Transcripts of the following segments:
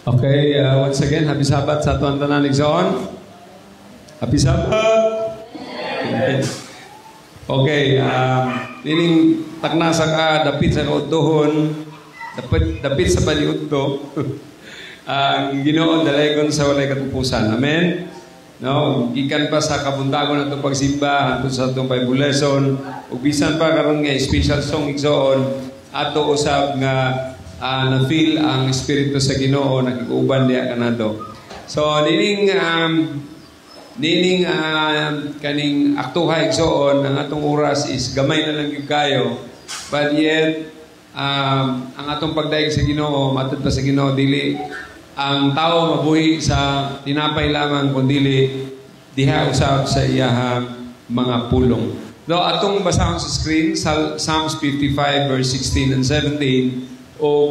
Okay, once again, happy Sabbath sa ato ang tanan igsoon. Happy Sabbath! Okay, ining taknasa ka, dapit sa kautuhon, dapit sa baliudto, ang Ginoo dalagon sa walay katupusan. Amen? No, gikan pa sa kabuntagon atong pagsimba, hantod sa atong Bible lesson, ug bisan pa karon nga special song igsoon, ato usab nga na-feel ang Espiritu sa Ginoo nakikuuban diya kanado. So kaning aktuha igsoon ang atong oras is gamay na lang gyud kayo, but yet ang atong pagdaig sa Ginoo matud pa sa Ginoo dili ang tao mabuhi sa tinapay lamang kundili diha usab sa iyahang mga pulong. So atong basahon sa screen Psalms 55 verse 16 and 17. O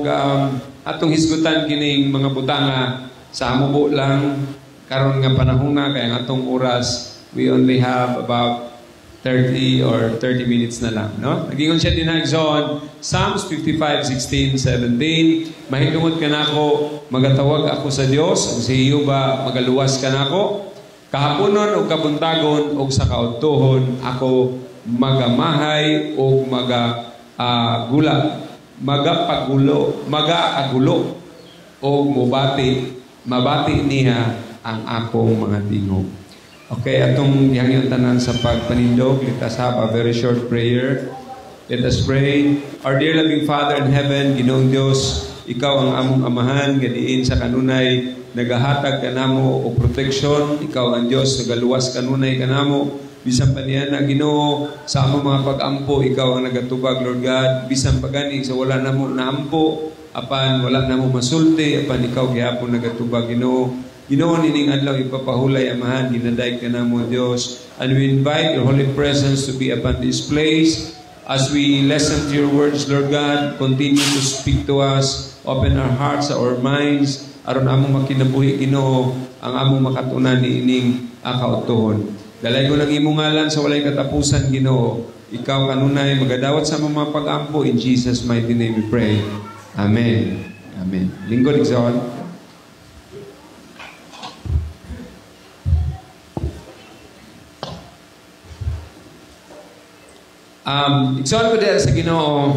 atong hisgutan kining mga butanga sa amubo lang karon nga panahon na kay ang atong oras we only have about 30 or 30 minutes na lang, no? Nagingon siya din zone Psalms 55, 16, 17. Mahitungod ka nako, magatawag ako sa Dios, ug sa iyo ba magaluwas ka nako? Kahaponon o kabuntagon o sa kautuhon ako magamahay o magaagulo o mabati niya ang akong mga tingog. Okay, atong gihangyon tanan sa pagpanindog, let us have a very short prayer. Let us pray. Our dear loving Father in heaven, Ginoong Dios, ikaw ang among amahan gadiin sa kanunay nagahatag kanamo o protection. Ikaw ang Dios nagaluwas kanunay kanamo. Bisan pa niya na Ginoo sa among mga pag-ampo, ikaw ang nagatubag, Lord God. Bisan pa gani sa wala na mo naampo, apan wala na mo masulti, apan ikaw gihapon nagatubag, Ginoo. Ginoo nining adlaw ipapahulay amahan, ginaday ka na mo Dios. And we invite your holy presence to be upon this place. As we listen to your words, Lord God, continue to speak to us. Open our hearts, our minds, aron among makinabuhi, Ginoo, ang among makatunan ni ining kautuhon. Dalay ko ng imong ngalan sa walay katapusan, Ginoo. Ikaw kanunay magadawat sa mga pag-ampo. In Jesus' mighty name we pray. Amen. Amen. Lingkod, igsoon. Igsoon ko dahil sa Ginoo,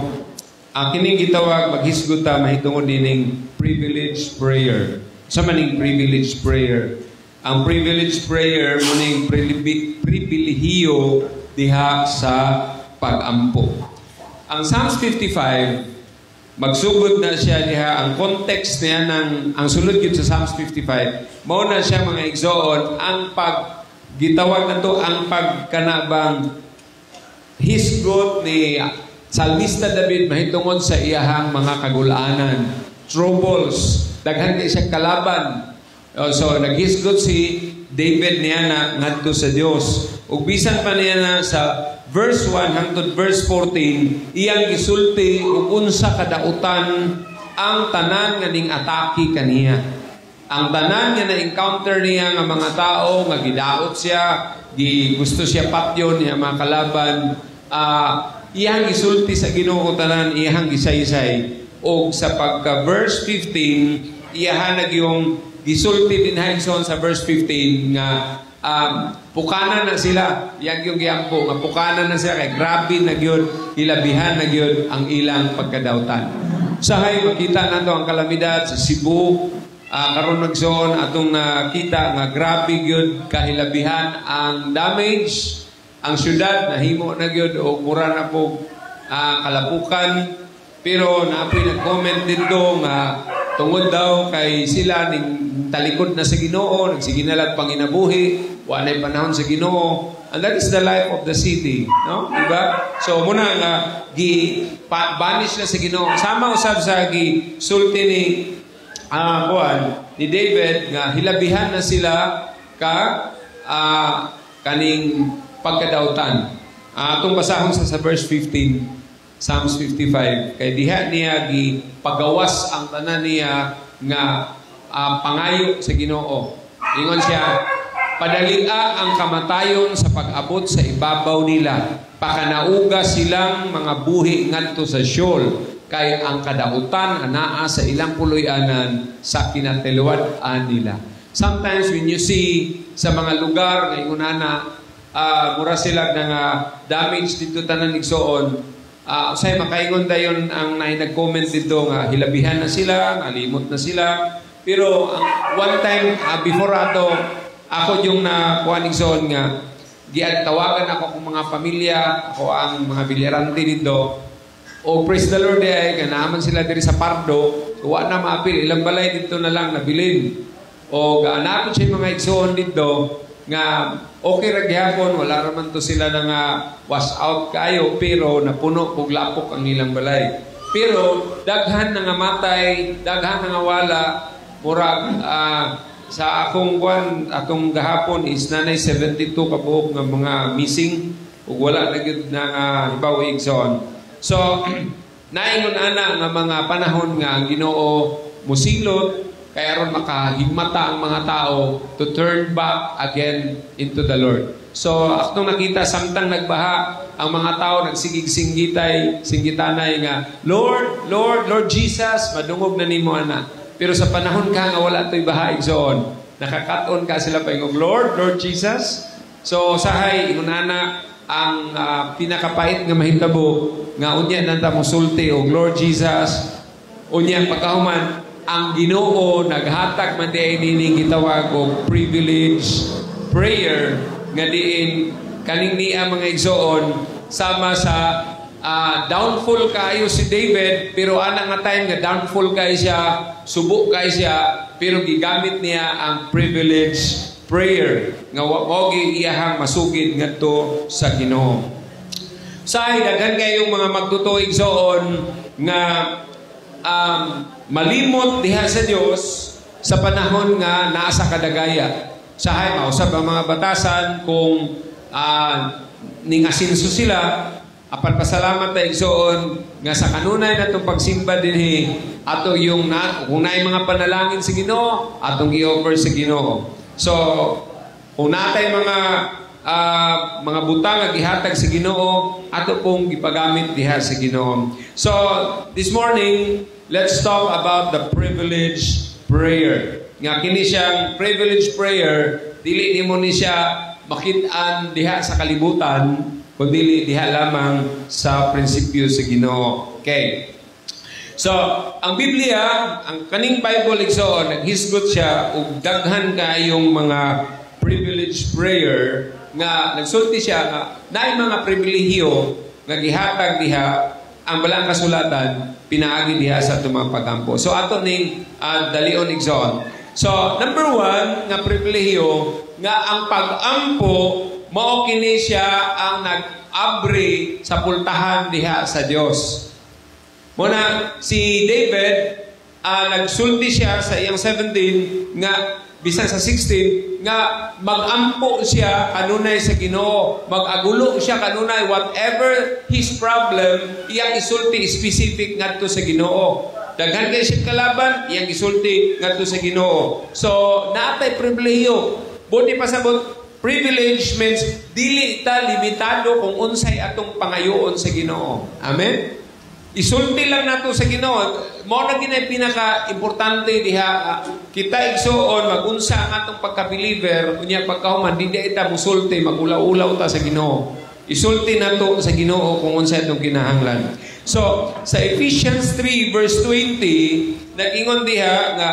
kining gitawag maghisguta mahitungod dining privilege prayer. Sa maning privilege prayer. Ang privilege prayer muning pribilehiyo diha sa pag-ampo. Ang Psalms 55 magsugod na siya diha ang context niya ang sulod gyud sa Psalms 55 mao na siya mga igsoon ang gitawag nato ang pagkanabang hisgot ni Salmista David mahitungod sa iyahang mga kagulaanan, troubles, daghan kay siya kalaban. So, naghisgot si David niya na ngadto sa Dios. Ug bisan pa niya na sa verse 1 hangtod verse 14, iyang gisulti ug unsa kadautan ang tanan nga ning atake kaniya. Ang tanan nga na-encounter niya nga mga tao nga gidaot siya, gusto siya patyon niya mga kalaban, iyang gisulti sa Ginoo tanan, iyang gisaysay. Ug sa pagka verse 15, iyahan yung gisulti din Hagson sa verse 15 nga pukana na sila, yang yung giampo nga pukana na siya kay grabe na gyud, hilabihan na gyud ang ilang pagkadautan. Usahay makita nato ang kalamidad sa Cebu, karon nagson atong nakita nga grabe gyud kahilabihan ang damage, ang syudad nahimo na gyud og mura na po kalapukan. Pero naapoy nag-comment dito nga tungod daw kay sila ning talikod na sa Ginoo, nagsige na lang panginabuhi, walay panahon sa Ginoo. And that is the life of the city, no? Diba? So muna nga banish na sa Ginoo. Sama usab sa sulti ni David nga hilabihan na sila kaning pagkadautan. Atong basahon sa verse 15. Psalms 55. Kay diha niya pagawas ang tanan niya nga pangayo sa Ginoo. Ingon siya, padalia ang kamatayon sa pag-abot sa ibabaw nila. Pakanauga silang mga buhi ngadto sa Sheol. kay ang kadautan anaa sa ilang puloy-anan sa kinatiluan nila. Sometimes when you see sa mga lugar nga ingunana mura sila nga damage dito tanan igsoon, usay makaingon dayon ang nag-comment dito nga hilabihan na sila, nalimot na sila. Pero one time before ato ako yung nakuha igsoon nga tawagan ako kung mga pamilya, ako ang mga bilyarante dito. O praise the Lord ay ganaman sila diri sa Pardo, wa na maapil ilang balay dito na lang nabilin. O gaanapon siya mga igsoon dito nga okay ra gyapon, wala raman to sila nga wash out kayo pero napuno og lapok ang ilang balay. Pero daghan nga matay, daghan nga wala, murag sa akong atong gahapon is nanay 72 ka buok nga mga missing ug wala na gyud na nga hibaw igsoon. So, naingon ana nga mga panahon nga ang Ginoo musilot kaya ron makahigmata ang mga tao to turn back again into the Lord. So, atong nakita samtang nagbaha, ang mga tao singgitanay nga, Lord, Lord, Lord Jesus, madungog na nimo ana. Pero sa panahon ka nga wala to'y baha igsoon, nakakaton ka sila pa ingog, Lord, Lord Jesus. So, sahay ingon ana ang pinakapait nga mahitabo nga unya nanta mosulti og Lord Jesus unya pagkahuman ang Ginoo naghatag man diay nining gitawag og privilege prayer nga diin kaning niya mga igsoon sama sa downfall kayo si David pero ana nga time nga downfall kay siya subo kay siya pero gigamit niya ang privilege prayer nga wa iyahang masugid ngadto sa Ginoo. Say daghan kayong mga magtutuig soon nga malimot diha sa Dios sa panahon nga naa sa kadagaya. Sahay mausab ang mga batasan kung ning asinso sila apan pasalamat ta igsoon nga sa kanunay natong pagsimba dinhi ato yung kung naay mga panalangin sa Ginoo atong gi-offer sa Ginoo. So, kung natay mga butang nga gihatag sa Ginoo, ato pong gipagamit diha sa Ginoo. So, this morning, let's talk about the privilege prayer. Nga kini siyang privilege prayer, dili nimo ni siya makit-an diha sa kalibutan, kundi diha lamang sa prinsipyo sa Ginoo. Okay. So, ang Biblia, ang kaning Bible igsoon, naghisgot siya ug daghan kayong mga privilege prayer nga nagsulti siya nga naay mga pribilehiyo nga gihatag diha ang balang kasulatan pinaagi diha sa atong mga pagampo. So ato ning dalion igsoon. So number 1 nga pribilehiyo nga ang pagampo mao kini siya ang nag-abri sa pultahan diha sa Dios. Muna, si David, nagsulti siya sa iyang 17 nga, bisan sa 16, nga mag-ampo siya kanunay sa Ginoo. Mag-agulo siya kanunay whatever his problem, iyang isulti specific ngadto sa Ginoo. Daghan kay siya kalaban, iyang isulti ngadto sa Ginoo. So, naatay pribilehiyo. Buti pa sabot, privilege means dili ta limitado kung unsay atong pangayoon sa Ginoo. Amen? Isulti lang nato sa Ginoo. Mao na ginay pinaka-importante diha kita igsoon magunsa ang atong pagka-believer unya pagkahuman di ta musulti magulaw-ulaw ta sa Ginoo. Isulti nato sa Ginoo kung unsa atong kinahanglan. So sa Ephesians 3 verse 20 nag-ingon diha nga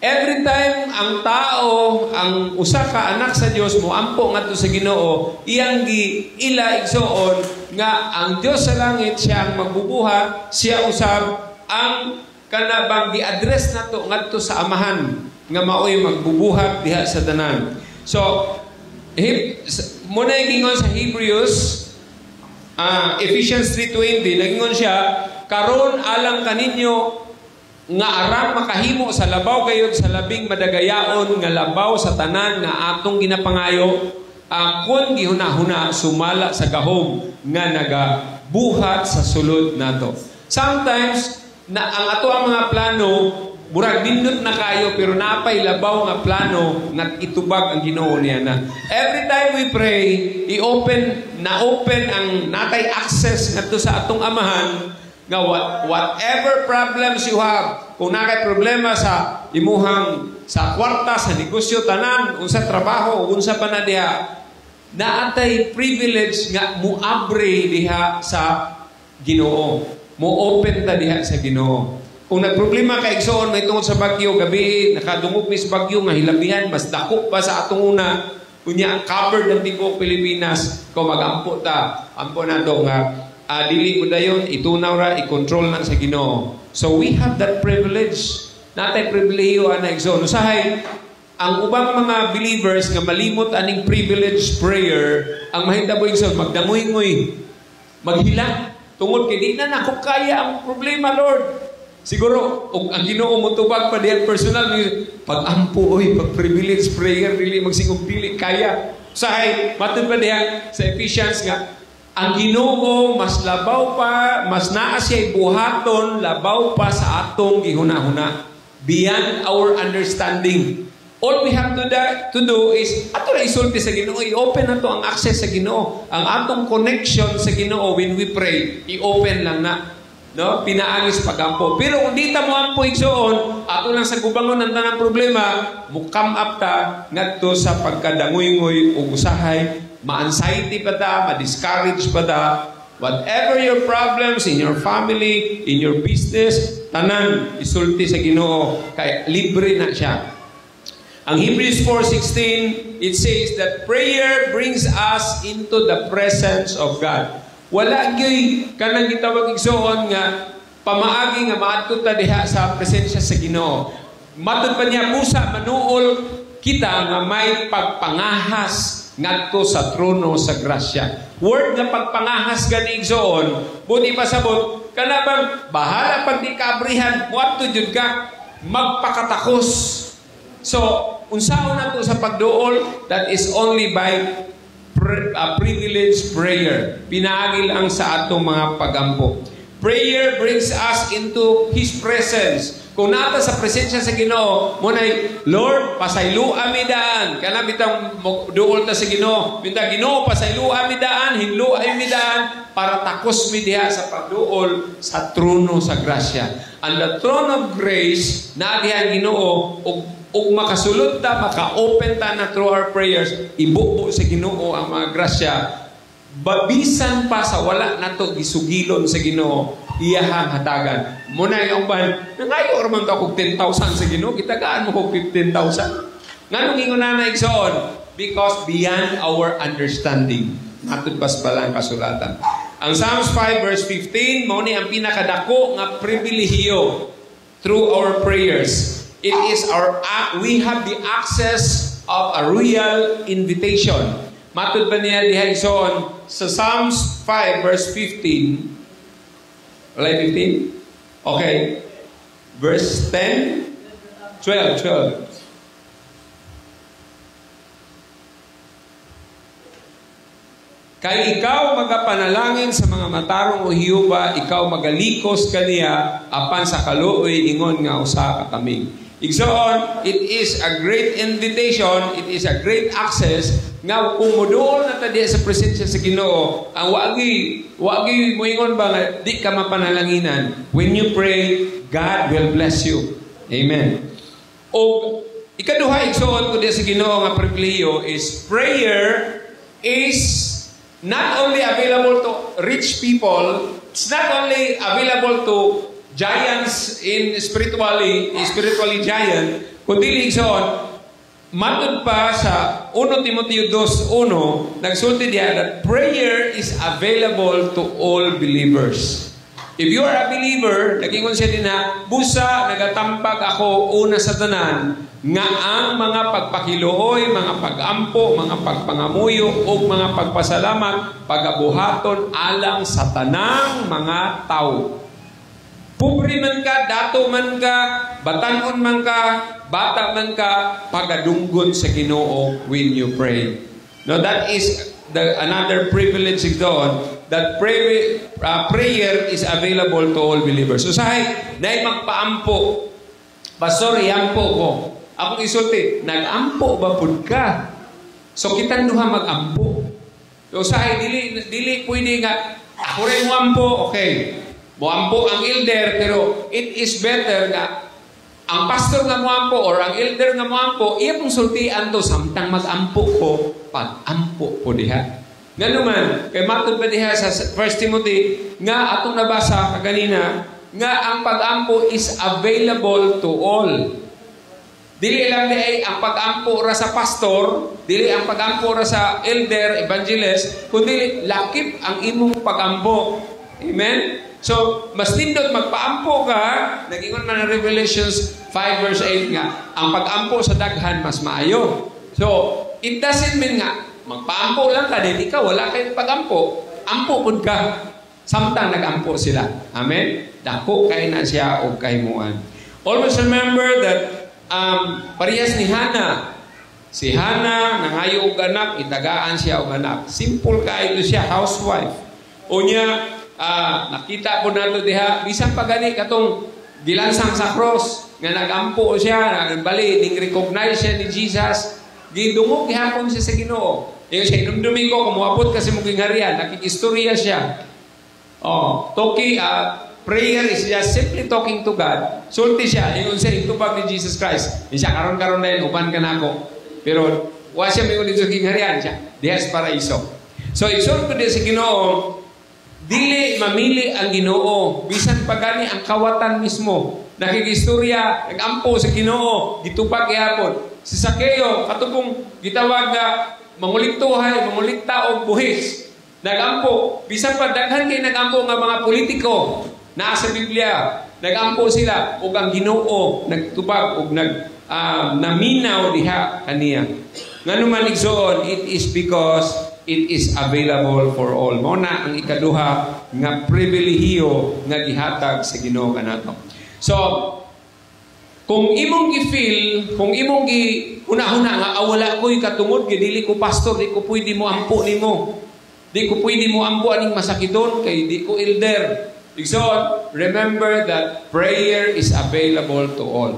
every time ang tao ang usa ka anak sa Dios moampo ngadto sa Ginoo iyang giila igsoon nga ang Diyos sa langit siya ang magbubuhat, siya usab ang kanabang gi-address nato ngadto sa amahan nga maoy magbubuhat diha sa tanan. So muna gingon sa Hebrews Ephesians 3:20 nagingon siya karon alang kaninyo nga aram makahimo sa labaw gayud sa labing madagayaon nga labaw sa tanan nga atong ginapangayo kung gihuna-huna sumala sa gahom nga nagabuhat sa sulod nato. Sometimes na ang ato ang mga plano murag nindot na kayo pero napay labaw nga plano nga itubag ang Ginoo niya na. Every time we pray, open ang natay access ngadto sa atong amahan nga whatever problems you have, kung nakay problema sa imuhang sa kwarta, sa negosyo, tanan, unsa trabaho, unsa pa na diha, naatay privilege nga muabre diha sa Ginoo. Mo-open ta diha sa Ginoo. Kung nagproblema ka igsoon may tungod sa bagyo, gabi, nakadungog mis bagyo nga hilabihan, mas dako pa sa atong una, kunya covered ng tibuok Pilipinas, kung magampo ta, ampo na do nga, dili mo dayon, itunaw ra, i-control lang sa Ginoo. So we have that privilege. Natay pribilehiyo na igsoon. Usahay, ang ubang mga believers nga malimot aning privilege prayer, ang mahitabo igsoon, magdangoy-ngoy, maghila. Tungod kay di na nako kaya ang problema, Lord. Siguro, ang Ginoo mo tubag pa diyan personal, pag-ampo, pag-privilege prayer, dili magsingong dili kaya. Usahay, matod pa diyan sa Ephesians nga, ang Ginoo mas labaw pa, mas naa siya'y buhaton, labaw pa sa atong gihuna-huna. Beyond our understanding. All we have to do is, ato na isulti sa Ginoo, i-open na to ang access sa Ginoo. Ang atong connection sa Ginoo when we pray, i-open lang na. No? Pinaangis pagampo. Pero kung di ta mo ampo igsoon, ato lang sa gubangon ng tanang problema, mukam up ta, ngadto sa pagkadangoy-ngoy o usahay, ma-anxiety pa ta, ma-discourage pa ta, whatever your problems in your family, in your business, tanan, isulti sa Ginoo, kaya libre na siya. Ang Hebrews 4:16, it says that prayer brings us into the presence of God. Wala gyud kanang gitawag igsoon nga pamaagi nga maadto ta diha sa presensya sa Ginoo. Matud pa niya busa manuol kita nga may pagpangahas ngadto sa trono sa grasya. Word nga pagpangahas gani igsoon, buti pasabot kana bang bahala pag di kabrihan, muadto jud ka magpakatakos. So, unsaon nato sa pagduol, that is only by privilege prayer. Pinaagi lang sa atong mga pagampo. Prayer brings us into His presence. Kung nata sa presensya sa Ginoo, munay, Lord, pasaylo ami daan. Kana bitang duol ta sa Ginoo. Bitang Ginoo, pasaylo ami daan, hinlo ami daan, para takos mi diha sa pagduol sa trono sa grasya. And the throne of grace, na diha Ginoo, ug makasulod ta, maka-open ta na through our prayers, ibubo sa Ginoo ang mga grasya. Babisan pa sa wala nato gisugilon sa Ginoo, iyahang hatagan. Muna yung ban, nangayo raman to kog 10,000 sa Ginoo, kitagaan mo kog 15,000. Nganong ingon na igsoon? Because beyond our understanding. Matod pas pala ang kasulatan. Ang Psalms 5 verse 15, mao ni ang pinakadako nga pribilehiyo through our prayers. It is we have the access of a royal invitation. Matod ba niya diha igsoon sa Psalms 5 verse 15? Wala 15? Okay. Verse 10? 12. Kay ikaw magapanalangin sa mga matarong o hiyuba, ikaw magalikos kaniya, apan sa kaluoy ingon nga usa ka kaming. Igsoon, it is a great invitation, it is a great access nga kung moduol na ta diha sa presensya sa Ginoo, ang wagi moingon ba nga di ka mapanalanginan. When you pray, God will bless you. Amen. O ikaduha igsoon ko diha sa Ginoo nga pribilehiyo is prayer is not only available to rich people, it's not only available to giants in spiritually giant, kundi igsoon, matod pa sa 1 Timoteo 2:1, nagsulti diya that prayer is available to all believers. If you are a believer, nagingon siya din na, busa, nagatampag ako una sa tanan, nga ang mga pagpakiluoy, mga pagampo, mga pagpangamuyo, o mga pagpasalamat, pagabuhaton alang sa tanang mga tao. Pubri man ka, dato man ka, batanon man ka, bata man ka, pagadunggon sa Ginoo when you pray. Now that is another privilege doon, that prayer is available to all believers. So sahay, naay magpaampo, Pastor, iampo ko. Akong isulti, nag-ampo ba pud ka? So kitang duha mag-ampo. So sahay, dili pwede nga, ako rin mo ampo, okay. Moampo ang elder, pero it is better nga ang pastor nga moampo or ang elder nga moampo, iya pong sultian to samtang mag-ampo ko, pag-ampo po diha. Nga naman, kay matod pa diha sa 1 Timothy, nga atong nabasa kaganina, nga ang pag-ampo is available to all. Dili lang di ang pag-ampo ra sa pastor, dili ang pag-ampo ra sa elder, evangelist, kundi lakip ang imong pag-ampo. Amen? So, mas nindot magpaampo ka, nag-ingon man ang Revelations 5 verse 8 nga, ang pag-ampo sa daghan mas maayo. So, it doesn't mean nga, magpaampo lang ka, din ikaw, wala kayong pag-ampo, ampo pud ka. Samtang nag-ampo sila. Amen? Dako kay na siya o kahimuan. Always remember that parehas ni Hannah. Si Hannah, nangayo og anak, itagaan siya og anak. Simple kayo siya, housewife. O niya, nakita po nato diha, bisan pa gani katong gilansang sa cross, nga nagampo siya, nagbali, ning recognize siya ni Jesus, gidungog gihapon siya sa Ginoo. Yung siya, inumdumi ko, kumuapot kasi mong gingharian, nakikistorya siya. Prayer is just simply talking to God. Sulti siya, yung siya, itubag ni Jesus Christ. Yung siya, karon-karon na yun, upan ka na ako. Pero, wa siya may ulit sa gingharian siya. Dihas paraiso. So, isulti ko din sa Ginoo, dili mamili ang Ginoo, bisan pa gani ang kawatan mismo. Nakikistorya, nag-ampo sa Ginoo, gitupag ihapon. Si Sakeo, katubong gitawag na manguliktuhay, mangulikta o buhis. Nag-ampo, bisan pa daghan kay nag-ampo nga mga politiko na sa Biblia. Nag-ampo sila ug ang Ginoo nagtubag ug naminaw diha kaniya. Nganuman igsoon, it is because it is available for all. Muna ang ikaduha nga pribilehiyo nga gihatag sa Ginoo kanato. So, kung imong gi-feel, kung imong una-una nga wala ko'y katungod, dili ko pastor, di ko pwede mo ampo nimo. Di ko pwede mo ampo aning masakiton kay di ko elder. So, remember that prayer is available to all.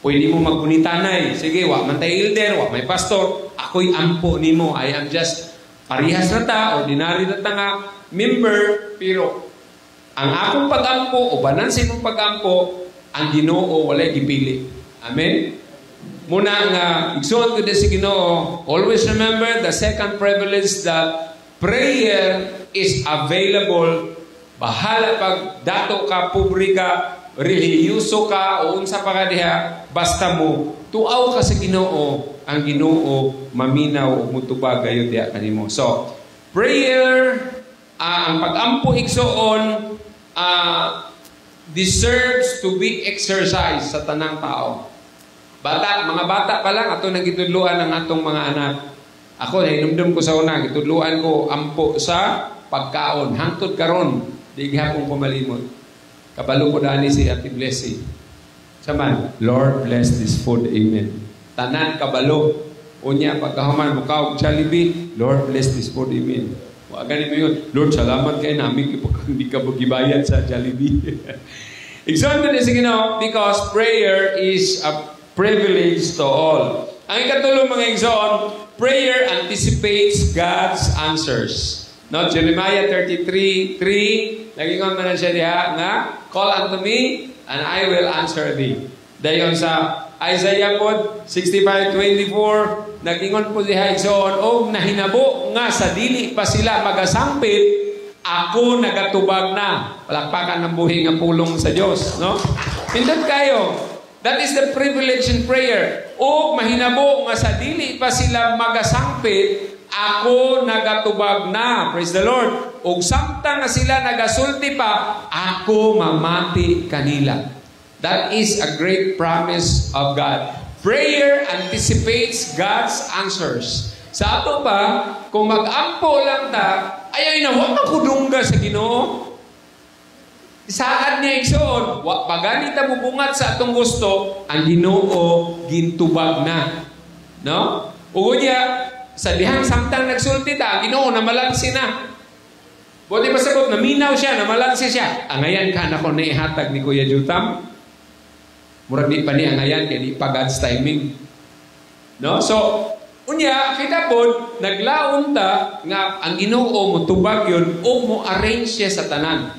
Pwede mo magunitanay. Sige, wa man tay elder, wa may pastor, ako'y ampo nimo. I am just parihas na ta, ordinary na ta nga member, pero ang akong pag-ampo o banan sa imong pag-ampo, ang Ginoo walay gipili. Amen? Muna nga, igsuon ko din si Ginoo, always remember the second privilege that prayer is available. Bahala pag dato ka, pobre ka, relihiyoso ka, o unsa pa ka diha, basta mo, tuaw ka sa Ginoo, ang Ginoo maminaw o mutubag gayon diha kanimo. So, prayer, ang pag-ampo igsoon, deserves to be exercised sa tanang tao. Mga bata pa lang, ato nagitudluan ng atong mga anak. Ako, hinumdum ko sa una, gitudluan ko ampo sa pagkaon. Hangtod karon, di gihapon ko malimot. Kabalo ko dani si Ate Blessy. Saman, Lord bless this food, amen. Tanan kabalo. Unya, pagkahuman, mukaw, Jollibee, Lord bless this food, amen. Wag ganito yun, Lord, salamat kayo namin hindi ka magibayad sa Jollibee. Example din sige no, because prayer is a privilege to all. Ang ikatulong mga exam, prayer anticipates God's answers. No, Jeremiah 33:3, nagingon man na siya diha nga, call unto me and I will answer thee. Dayon sa Isaiah pod 65:24, nagingon po diha igsoon, og nahinabo nga sa dili pa sila magasampit, ako nagatubag na. Palakpakan ng buhi nga pulong sa Dios, no? Pindot kayo. That is the privilege in prayer. Og mahinabo nga sa dili pa sila magasampit, ako nagatubag na. Praise the Lord. Og samtang nga sila nagasulti pa, ako mamati kanila. That is a great promise of God. Prayer anticipates God's answers. Sa ato pa, kung mag-ampo lang ta, ayaw na, wag makudungga sa Ginoo. Saan niya igsoon, wag paganita mubungat sa atong gusto, ang Ginoo gintubag na. No? Ugo niya, sa dihang samtang nagsulti ta, ang Ginoo namalansi na. Buti masabot, naminaw siya, namalansi siya. Angayan ka na ko na ihatag ni Kuya Jutam. Murag di pa ni angayan, kaya di pa God's timing. No? So, unya, kita po, naglaon ta nga ang Ginoo mo tubag yun o mo arrange siya sa tanan.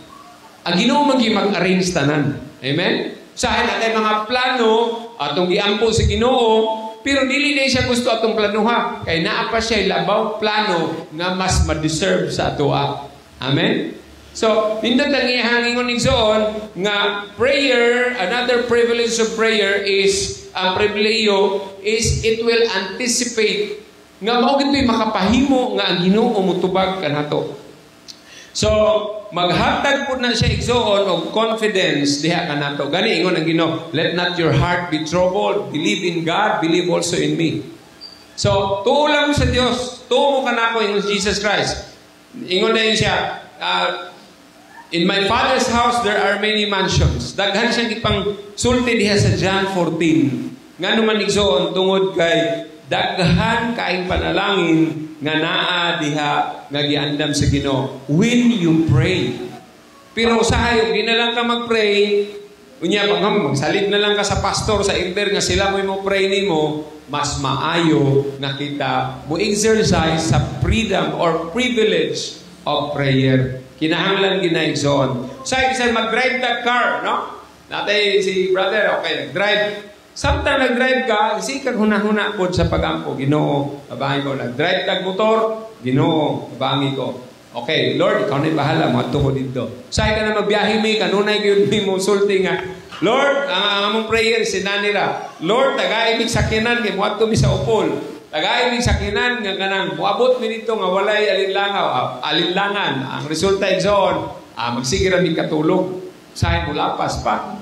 Ang Ginoo mag-arrange tanan. Amen? Sa natay mga plano atong giampo sa Ginoo, pero dili na siya gusto atong planuha. Kay naa pa siya labaw plano nga mas ma-deserve sa atoa. Amen? So, nindot ang ihangingon igsoon nga prayer, another privilege of prayer is, ang pribileyo is it will anticipate nga mao gito'y makapahimo nga ang Ginoo mutubag kanato. So, maghatag po na siya igsoon og confidence diha kanato. Gani ingon ang Ginoo, let not your heart be troubled. Believe in God, believe also in me. So, tuo lang sa Dios. Tuo mo kanako in Jesus Christ. Ingon na yun siya, in my Father's house there are many mansions. Daghan siyang ipang sulti diha sa John 14. Nga naman igsoon tungod kay daghan kaing panalangin nga naa diha nga giandam sa Ginoo when you pray. Pero usahay di na lang ka mag-pray, unya magsalig na lang ka sa pastor sa elder nga sila mo pray nimo, mas maayo nga kita mo exercise sa freedom or privilege of prayer. Kinahanglan ginaigsoon. Sa isa mag-drive the car, no? Natay si brother, okay, nag-drive. Samtang nag-drive ka, sikag hunahuna po sa pagampo. Ginoo, abangi ko. Nag-drive kag motor, Ginoo, abangi ko. Okay, Lord, ikaw na'y bahala, mga tuho dito. Sa'yo ka na magbiyahe mi, kanunay kayo mo sulti nga. Lord, ang among prayer, sinanira. Lord, taga-ibig sakinan, kay muat ko mi sa upol. Taga-ibig sakinan, nga kanang, muabot mi dito, nga walay alinlangan. Ang resulta igsoon, magsigira mi katulog. Sa'yo mo lapas pa.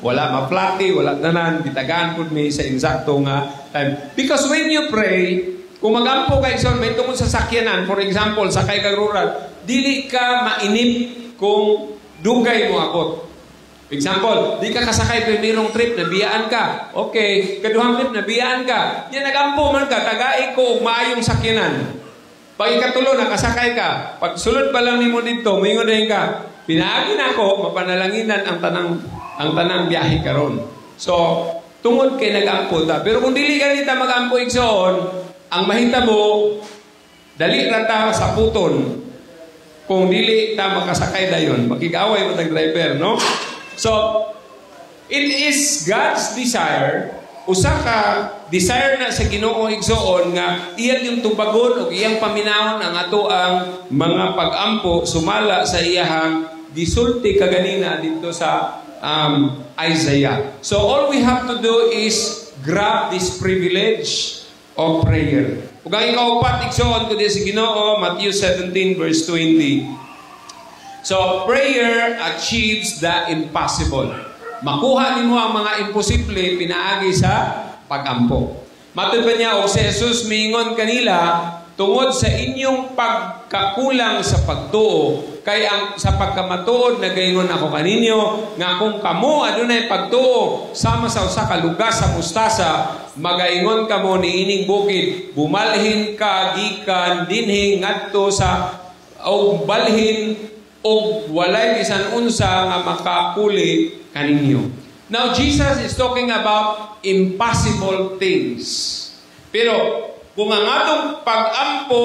Wala maplati, wala tanan, bitagaan po mi sa insakto nga time. Because when you pray, kung magampo ka igsoon, may tungkol sa sakyanan, for example, sakay ka rural, dili ka mainip kung dugay mo akot. Example, di ka kasakay primerong trip, nabiyaan ka. Okay, kaduhang trip, nabiyaan ka. Yan, nagampo man ka, tagay ko maayong sakyanan. Pag ikatulo, nakasakay ka. Pag sulod pa lang ni mo dito, mingon din ka. Pinaagi na ako, mapanalanginan ang tanang biyahe karon. So, tungod kay nag-ampo ta. Pero kung dili ka nita mag-ampo igsoon, ang mahita mo, dali rata sa puton. Kung dili ta makasakay dayon, makikaway mo tag-driver, no? So, it is God's desire, usa ka desire na sa Ginoo igsoon nga iyang yung tubagon o iyang paminahon ang ato ang mga pag-ampo sumala sa iyahang gisulti kaganina dito sa Isaiah. So all we have to do is grab this privilege of prayer. Ug ang ikaupat igsoon ko di sa Ginoo, Matthew 17 verse 20. So prayer achieves the impossible. Makuha nimo ang mga imposible pinaagi sa pag-ampo. Matod pa niya, o si Jesus miingon kanila, tungod sa inyong pagkakulang sa pagtuo, kay ang sa pagkamatuod nagaingon ako kaninyo, nga kung kamo adunay pagtuo, sama sa usa ka lugas sa mustasa, magaingon kamo niining bukid, bumalhin ka gikan dinhi ngadto sa og balhin og walay bisan unsa nga makakuli kaninyo. Now, Jesus is talking about impossible things. Pero, kung ang atong pag-ampo,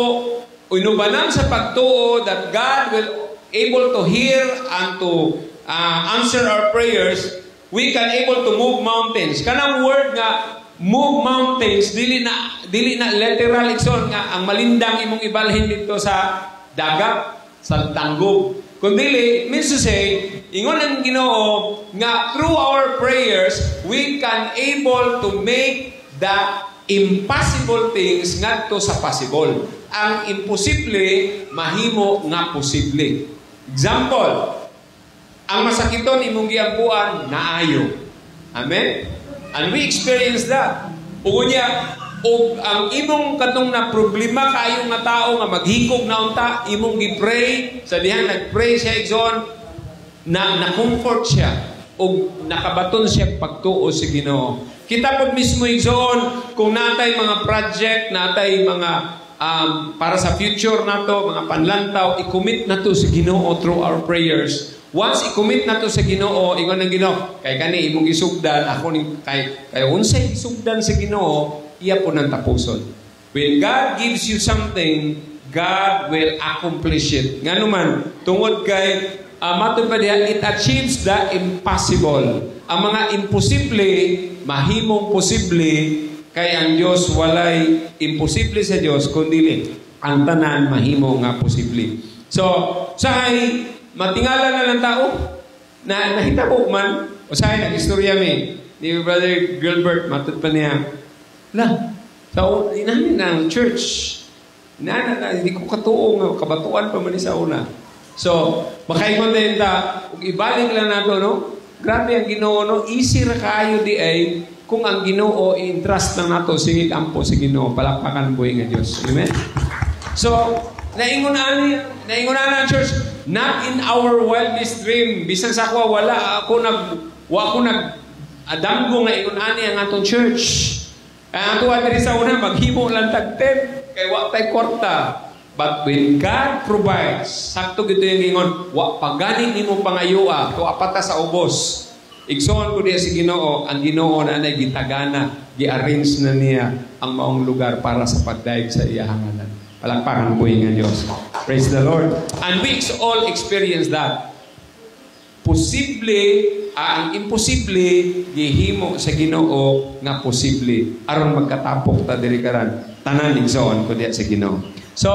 inubanan sa pagtuo that God will able to hear and to answer our prayers, we can able to move mountains. Kanang word nga, move mountains, dili na literal ikson nga, ang malindang imong ibalhin dito sa dagat, sa tanggog. Kundi, means to say, ingon ang Ginoo nga through our prayers, we can able to make the impossible things ngadto sa possible. Ang imposible, mahimo nga posible. Example, ang masakiton imong giampuan, naayo. Amen? And we experience that. Unya, o ang imong katong na problema kayo nga tao nga maghikog na unta, imong gipray, sa dihang nagpray siya igsoon, na comfort siya o nakabaton siya pagtuo sa Ginoo. Kita pod mismo igsoon kung natay mga project, natay mga para sa future nato, mga panlantaw, i-commit nato sa Ginoo through our prayers. Once i-commit nato sa Ginoo, ingon ang Ginoo, kay kani imong gisugdan, ako ni kay unsay gisugdan sa Ginoo, iya po ng tapuson. When God gives you something, God will accomplish it. Nga naman, tungod kay matod pa diha, it achieves the impossible. Ang mga imposible, mahimong posible, kay ang Diyos walay imposible sa Diyos, kundi ang tanan mahimo nga posible. So, sahay, matingala na lang tao, na nahitabo man, o sahay, nag-istorya ni Brother Gilbert, matod pa niya, so, inamin na ang church, hindi ko katuong, kabatuan pa man sa una. So, makaingon din kung ibalik lang nato, no? Grabe ang Ginoo, no? Easy ra kayo di ay kung ang Ginoo i-entrust lang nato singit ampo si Ginoo, palakpakan buhi nga Dios. Amen. So, naingunan ang church, not in our wildest dream. Bisan sa ako wala ako adamgo nga ingunani ang atong church. Ang ato diri sa una maghimo lang tag 10 kay wa tay kwarta. But when God provides, sakto gito yung ingon, wa pagani nimo pangayua, to apata sa ubos. Igsoon ko diya si Ginoo, ang Ginoo na gitagana, gi-arrange na niya ang maong lugar para sa pagdaig sa iyahanganan. Palakpakan po yung Diyos. Praise the Lord. And we all experience that. Posible, ang imposible, gihimo sa Ginoo nga posible. Aron magkatapok ta diri karan. Tanan igsoon ko diya sa Ginoo. So,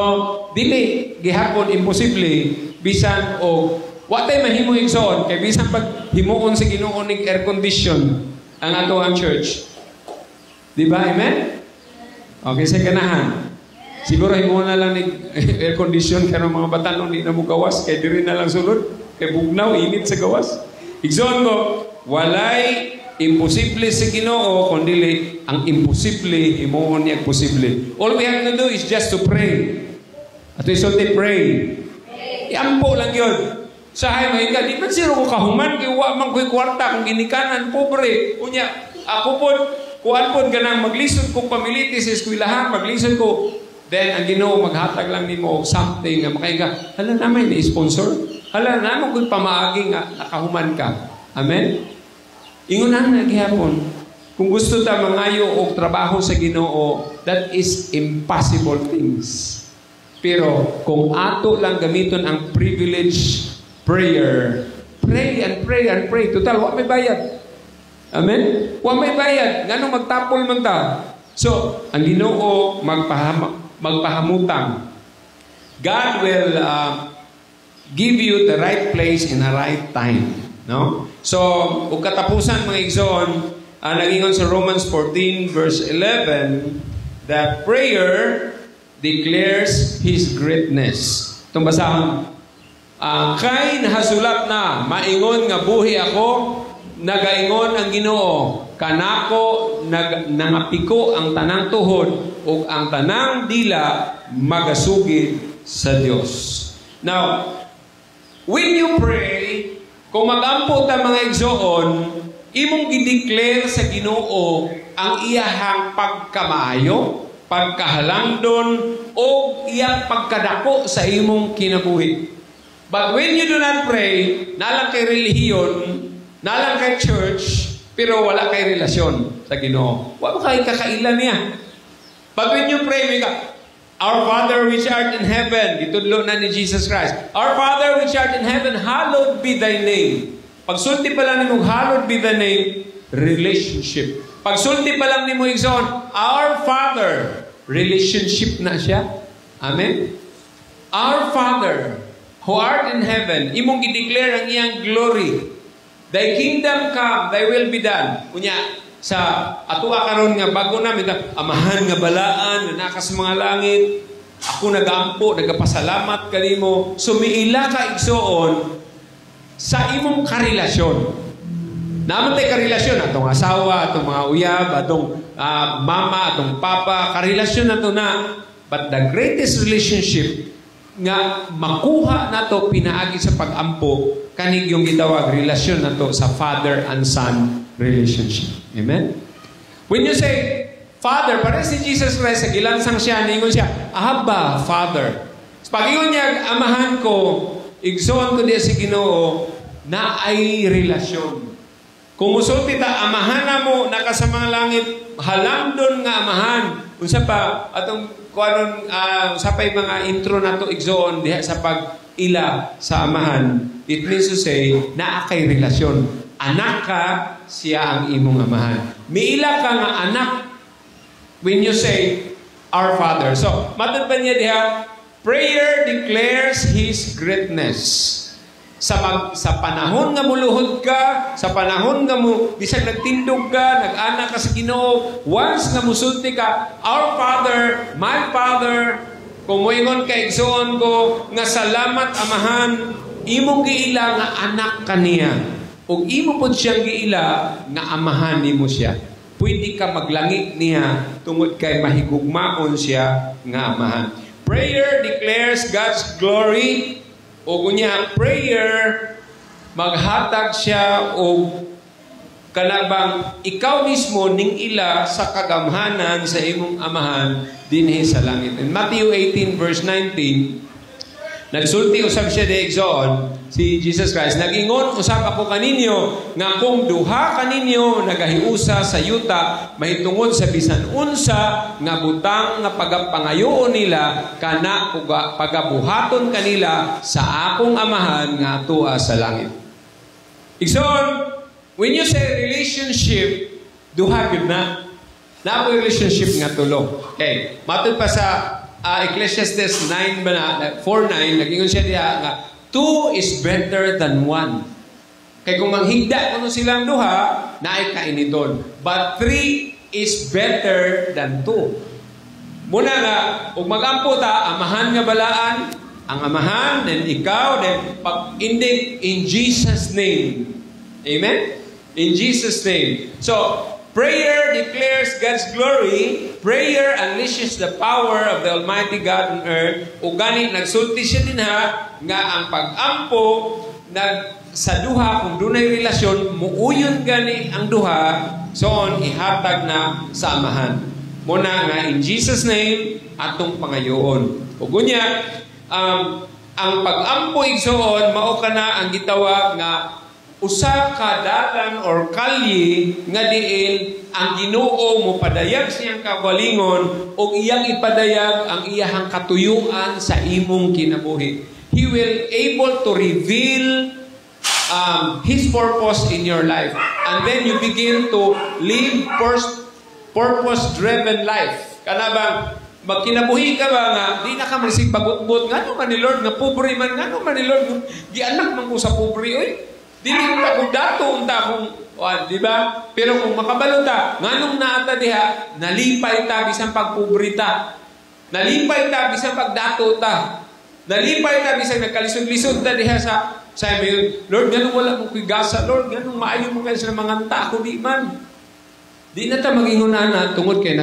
dili gihapon imposible bisan o wa tay mahimo igsoon kay bisan pag himuon sa Ginoo ning air condition ang ato ang church. Di ba? Amen? Okay, sa ganahan. Siguro himuon na lang ni air condition kaya mga bata nung di na mo gawas kay diri na lang sulod kay bugnaw init sa gawas. Igsoon ko, walay imposible sa Ginoo kundi ang imposible himuon niya posible. All we have to do is just to pray. At isulti pray. Iampo lang yun. Sahay mahiga, di man siro ko kahuman kay wa man ko'y kwarta kung ginikanan pobre. Unya, ako po kuan po ganang maglisod ko pamiliti sa eskwelahan, maglisod ko. Then ang Ginoo maghatag lang nimo something nga makahiga. Hala naman ni sponsor. Hala naman ko'y pamaagi nga nakahuman ka. Amen. Ingunan na gihapon, kung gusto ta mangayo og trabaho sa Ginoo, that is impossible things. Pero kung ato lang gamiton ang privilege prayer, pray and pray and pray. Total, wa may bayad. Amen? Wa may bayad. Ngano magtapol man ta. So, ang Ginoo magpahamutang. God will give you the right place in the right time. No? So, kung katapusan mga igsoon, nagingon sa Romans 14 verse 11, that prayer declares His greatness. Itong basahan, kay nahasulat na, maingon nga buhi ako, nagaingon ang Ginoo, kanako nangapiko ang tanang tuhod o ang tanang dila magasugid sa Dios. Now, when you pray, kung mag-ampo ta mga igsoon, imong gideclare sa Ginoo ang iyahang pagkamaayo, pagkahalangdon, o iyang pagkadako sa imong kinabuhi. But when you do not pray, nalang kay relihiyon, nalang kay church, pero wala kay relasyon sa Ginoo. Wala kay kakailan niya. But when you pray, may ka, Our Father which art in heaven, itudlo na ni Jesus Christ. Our Father which art in heaven, hallowed be thy name. Pagsulti pa lang ni mo, hallowed be thy name, relationship. Pagsulti pa lang ni mo, our Father, relationship na siya. Amen? Our Father, who art in heaven, imong i-declare ang iyang glory. Thy kingdom come, thy will be done. Kunya, sa atua karon nga bago namin amahan nga balaan nga naka sa mga langit, ako nagampo, nagapasalamat kanimo, sumiila ka igsoon sa imong karelasyon. Naman tay karelasyon atong asawa, atong mga uyab, atong mama, atong papa, karelasyon nato na. But the greatest relationship nga makuha nato pinaagi sa pag-ampo kanig yung gitawag relasyon nato sa father and son relationship. Amen? When you say, Father, para si Jesus Christ, sa gilansang siya, ningon siya, Abba, Father. Pag ingon niya, amahan ko, igsoon ko diya si Ginoo, na ay relasyon. Kung musulti ta, amahan na mo, nakasamang langit, halamdon nga amahan. Unsa pa, atong sapay mga intro na to igsoon diha sa pag-ila sa amahan. It means to say, naa kay relasyon. Anak ka, siya ang imong amahan. Miila ka nga anak when you say, Our Father. So, matod pa niya diha, prayer declares His greatness. Sa panahon nga muluhod ka, sa panahon nga mo, bisag nagtindog ka, nag-anak ka sa Ginoo, once nga musulti ka, Our Father, My Father, kung moingon ka, igsoon ko, nga salamat amahan, imong giila nga anak kaniya. O imo po siyang giila nga amahan nimo siya. Pwede ka maglangit niya tungod kay mahigugmaon siya nga amahan. Prayer declares God's glory. O kunya, prayer, maghatag siya o kanabang ikaw mismo ning ila sa kagamhanan sa imong amahan dinhi sa langit. In Matthew 18 verse 19, nagsulti usab siya diigsoon si Jesus Christ. Nagingon usab ako kaninyo nga kung duha kaninyo nagahiusa sa yuta mahitungod sa bisan unsa nga butang nga pagapangayoon nila kana pagabuhaton kanila sa akong amahan nga tua sa langit. Igsoon, when you say relationship, duha gyud na. Na relationship nga tulo. Okay, matud pa sa Ecclesiastes 9 ba na, 4:9, nagingon siya diya nga, 2 is better than 1. Kaya kung manghigda kuno silang duha, naay kainiton. But 3 is better than 2. Muna nga, kung mag-ampo ta, amahan nga balaan, ang amahan, then ikaw, then pag-indig in Jesus' name. Amen? In Jesus' name. So, prayer declares God's glory. Prayer unleashes the power of the Almighty God on earth. O gani, nagsulti siya din ha, nga ang pag-ampo sa duha, kung dunay relasyon, muuyon gani ang duha, soon ihatag na sa amahan. Muna nga, in Jesus' name, atong pangayoon. O gunya, ang pag-ampo igsoon, mao ka na ang gitawag nga usa ka dalan or kalye nga diin ang Ginoo mo padayag siyang kagalingon o iyang ipadayag ang iyahang katuyuan sa imong kinabuhi. He will able to reveal His purpose in your life. And then you begin to live purpose-driven life. Kanabang magkinabuhi ka ba nga, di na ka magsigbagot-bot, nga naman ni Lord, nga pobre man, nga naman ni Lord, gianak man ko sa pobre, oy. Dili ka kung dato unta kung di ba? Pero kung makabalo ta, nganong naata diha, nalipay ta bisan pagpubrita. Nalipay ta bisan pagdato ta. Nalipay ta bisan nagkalisod-lisod ta diha sa Lord, ganun wala mo kigasa, Lord, ganun maayo mo kayo sa mga tako di man. Di na ta magingunana tungod kay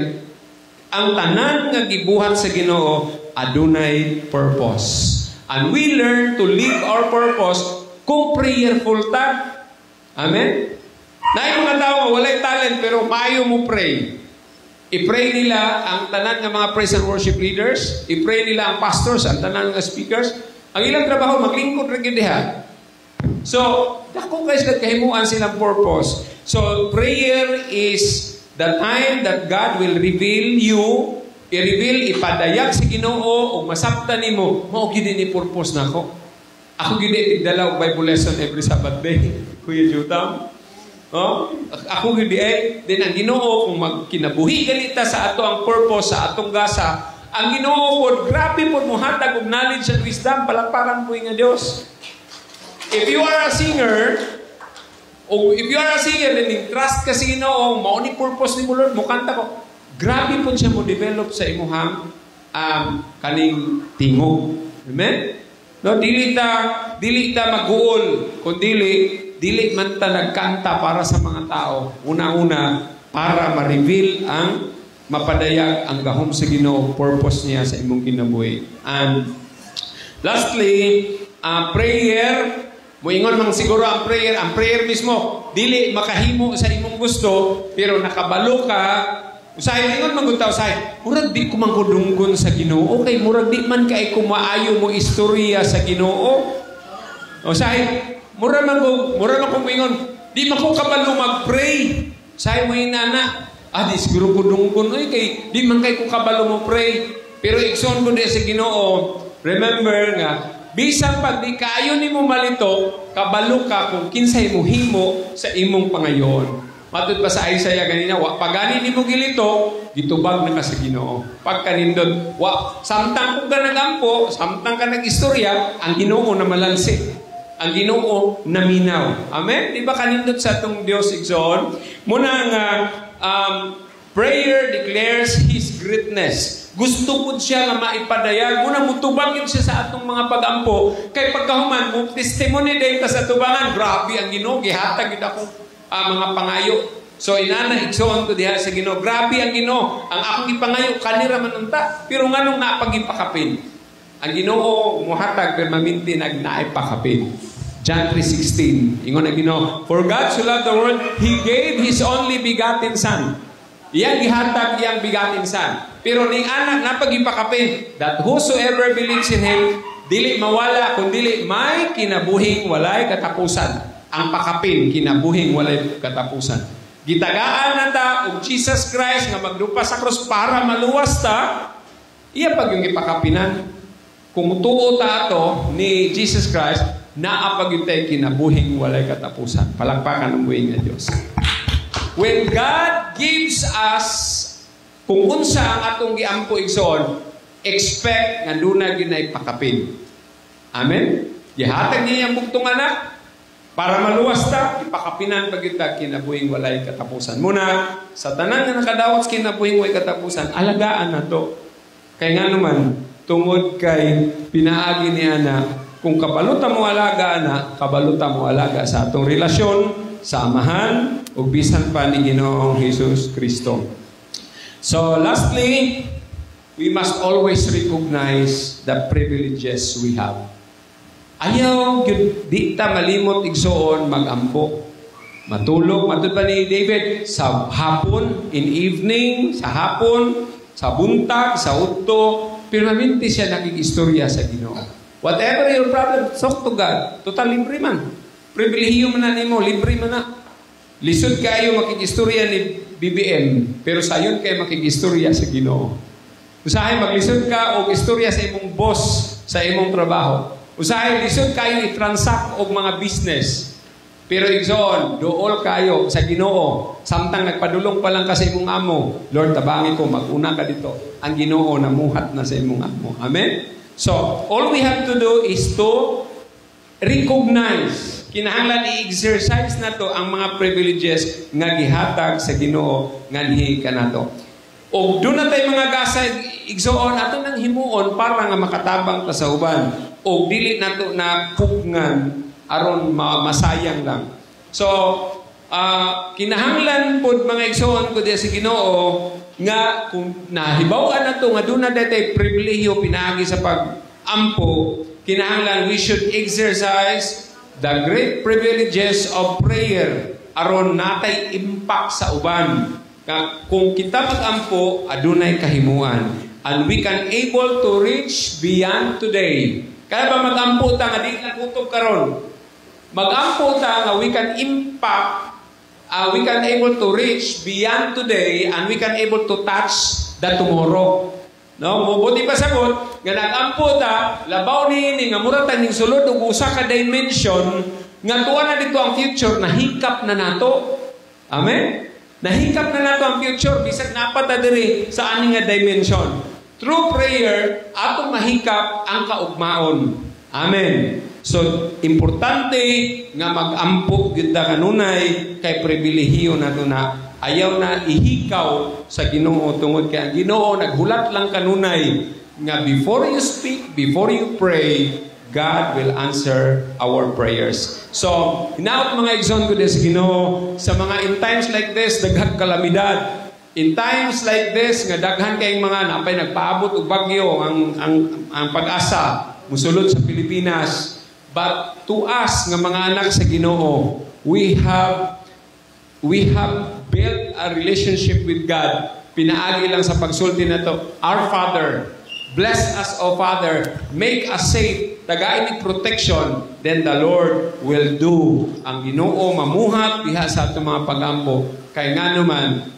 ang tanan nga gibuhat sa Ginoo adunay purpose. And we learn to live our purpose kung prayerful ta. Amen? Naay mga tao nga walay talent pero maayo mo pray. I-pray nila ang tanan ng mga praise and worship leaders. I-pray nila ang pastors, ang tanan ng speakers. Ang ilang trabaho, maglingkod rin diha. So, dako guys, nagkahimuan silang purpose. So, prayer is the time that God will reveal you, i-reveal, ipadayag sa Ginoo, o masabtan nimo, mao gid ni purpose nako. Ako gid tigdala og Bible lesson every Sabbath day. Kuya Jutam. Ako gid din ang Ginoo kung magkinabuhi ganita sa ato ang purpose sa atong gasa. Ang Ginoo pod grabe pod mohatag og knowledge and wisdom, palakpakan po nga Dios. If you are a singer, then trust ka sa Ginoo, mao ni purpose ni Lord, mo kanta ko. Grabe po siya mo develop sa imuhang kaning tingog. Amen? No, dili ta mag-uol, kung dili man ta nagkanta para sa mga tao. Una-una, para ma-reveal ang mapadayag ang gahom sa Ginoo, purpose niya sa imong kinabuhi. And lastly, prayer. Moingon mang siguro ang prayer mismo, dili makahimo sa imong gusto, pero nakabalo ka. Usahay, ingon magunta, usahay, murag di ko mangkudunggon sa Ginoo. Okay, murag di man kay kumaayo mo istorya sa Ginoo. Usahay, murag man ko ingon, di man ko kabalo mag-pray. Usahay mo inana, di siguro kudunggon, kay di man kay ko kabalo mo pray. Pero igsoon ko din sa Ginoo, remember nga, bisan pag di kaayo nimo malito, kabalo ka kung kinsay mo himo sa imong pangayon. Matod pa sa Isaiah ganina, wa pagani nimo gilito, gitubag na ka sa Ginoo. Pag kanindot, wa samtang kung ka nagampo, samtang ka nagistorya, ang Ginoo na malansi. Ang Ginoo na minaw. Amen? Di ba kanindot sa atong Dios igsoon? Muna nga prayer declares His greatness. Gusto po siya nga maipadayag. Muna mutubangin siya sa atong mga pag-ampo. Kay pagkahuman, mo testimony din ka sa tubangan, grabe ang Ginoo, gihatag gid ako mga pangayo. So inana igsoon ko diha sa Ginoo, grabe ang Ginoo, ang akong ipangayo kanira man unta, pero nganong napagipakapin. Ang Ginoo mohatag pero maminti nagnaipakapin. John 3:16. Ingon ang Ginoo, for God so loved the world, He gave His only begotten Son. Iyang gihatag iyang begotten Son. Pero ning anak napagipakapin, that whosoever believes in Him, dili mawala, kundi may kinabuhing walay katapusan. Ang pakapin, kinabuhing walay katapusan. Gitagaan na ta og Jesus Christ nga magdupa sa krus para maluwas ta, iya pag yung ipakapinan. Kung tuo ta ato ni Jesus Christ, naapag yung tayo kinabuhing walay katapusan. Palakpakan ng buhay nga Diyos. When God gives us, kung unsa ang atong giampo igsoon, expect nga duna ginay pakapin. Amen? Gihatag niya ang bugtong anak, para maluwas ta, ipakapinan pag kita kinabuhing walay katapusan. Muna, sa tanan nga nakadawat sa kinabuhing walay katapusan, alagaan na to. Kaya nga naman, tungod kay pinaagi ni Ana, kung kabaluta mo alaga na, kabaluta mo alaga sa atong relasyon, samahan, o bisan pa ni Ginoong Jesus Kristo. So, lastly, we must always recognize the privileges we have. Ayaw, di ta malimot igsoon magampo. Matulog, matulog pa ni David, sa hapon, in evening, sa hapon, sa buntag, sa utto, pero maminti siya nakigistorya sa Ginoo. Whatever your problem, talk to God. Total libre man. Pribilehiyo man na nimo, libre man na. Lisod kayo makigistorya ni BBM, pero sayon kayo makigistorya sa Ginoo. Usahay maglisod ka o istorya sa imong boss, sa imong trabaho. Usahay lisod kayo i-transact og mga business. Pero igsoon, dool kayo sa Ginoo. Samtang nagpadulong pa lang ka sa imong amo, Lord, tabangi ko, mag-una ka dito. Ang Ginoo namuhat na sa imong amo. Amen? So, all we have to do is to recognize. Kinahanglan i-exercise na to ang mga privileges nga gihatag sa Ginoo nga nihi kanato. O doon na tayo mga gasa igsoon ato nang himuon para nga makatabang ta sa uban. O dili nato na pugngan aron masayang lang. So, kinahanglan pod mga igsoon ko diya sa Ginoo nga kung nahibaw-an nato nga doon na tay pribilehiyo pinaagi sa pag-ampo, kinahanglan we should exercise the great privileges of prayer aron natay impact sa uban. Kung kita mag-ampo, adunay kahimuan. And we can able to reach beyond today. Kaya ba mag-ampo ta nga di na kutob karon? Mag-ampo ta nga we can impact, we can able to reach beyond today and we can able to touch the tomorrow. No, mabuti pa sagot nga nag-ampo ta, labaw ni nga mura ta ning sulod og usa ka dimension nga tuwa na dito ang future, nahikap na nato. Amen. Nahikap na nato ang future bisag napata diri sa ani nga dimension. Through prayer, atong mahikap ang kaugmaon. Amen. So, importante nga mag-ampo kita kanunay kay pribilehiyo nato na ayaw na ihikaw sa Ginoo tungod kay ang Ginoo naghulat lang kanunay nga before you speak, before you pray, God will answer our prayers. So, hinaot mga igsoon ko sa Ginoo sa mga in times like this, daghang kalamidad. In times like this, nga daghan kayong mga napay nagpaabot og bagyo ang pag-asa musulod sa Pilipinas. But to us nga mga anak sa Ginoo, we have built a relationship with God. Pinaagi lang sa pagsulti na to, our Father, bless us, O Father, make us safe, tagain ni protection, then the Lord will do. Ang Ginoo mamuhat diha sa atong mga pagampo. Kay nga naman,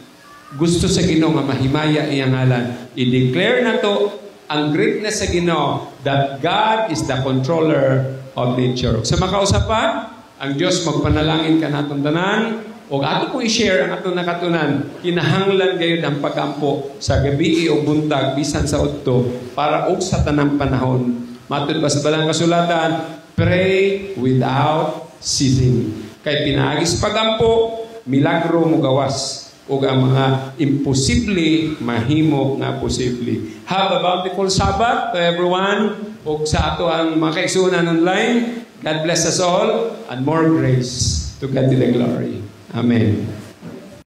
gusto sa Ginoo nga mahimaya iyang ngalan. I-declare na to ang greatness sa Ginoo that God is the controller of nature. Sa makausap pa, ang Diyos magpanalangin ka natong tanan, o ato ko i-share ang atong nakatunan, kinahanglan gayud ang pagampo sa gabi o buntag, bisan sa udto, para og sa tanang panahon. Matud ba sa Balang Kasulatan, pray without ceasing. Kay pinaagis pagampo, milagro mo gawas. O ang mga imposible, mahimo nga posible. Have a bountiful Sabbath to everyone. O sa ato ang mga kaigsunan online, God bless us all, and more grace. To God be the glory. Amen.